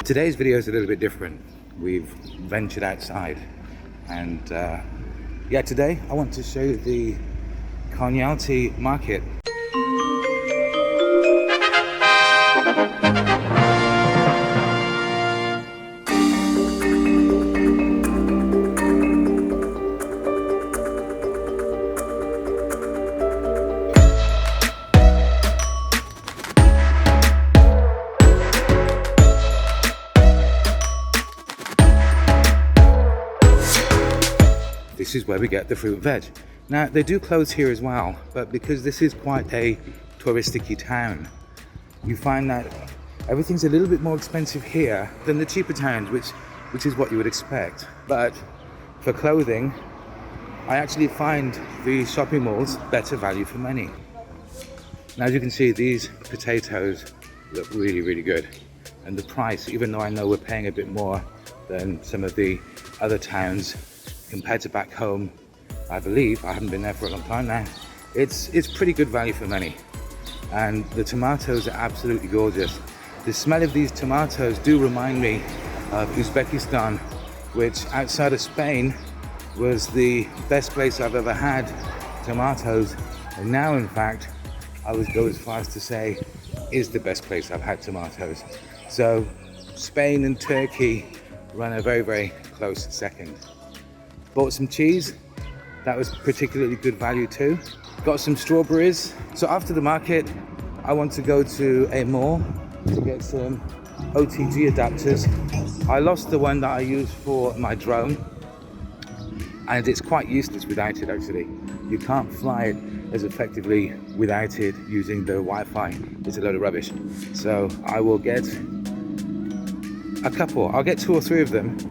Today's video is a little bit different. We've ventured outside and yeah, today I want to show you the Konyaalti market. This is where we get the fruit and veg. Now, they do clothes here as well, but because this is quite a touristic-y town, you find that everything's a little bit more expensive here than the cheaper towns, which is what you would expect. But for clothing, I actually find the shopping malls better value for money. Now, as you can see, these potatoes look really, really good. And the price, even though I know we're paying a bit more than some of the other towns, compared to back home, I believe, I haven't been there for a long time now, it's pretty good value for money. And the tomatoes are absolutely gorgeous. The smell of these tomatoes do remind me of Uzbekistan, which outside of Spain was the best place I've ever had tomatoes. And now, in fact, I would go as far as to say is the best place I've had tomatoes. So Spain and Turkey run a very, very close second. Bought some cheese, that was particularly good value too. Got some strawberries. So after the market, I want to go to a mall to get some OTG adapters. I lost the one that I use for my drone, and it's quite useless without it actually. You can't fly it as effectively without it using the Wi-Fi. It's a load of rubbish. So I will get a couple. I'll get 2 or 3 of them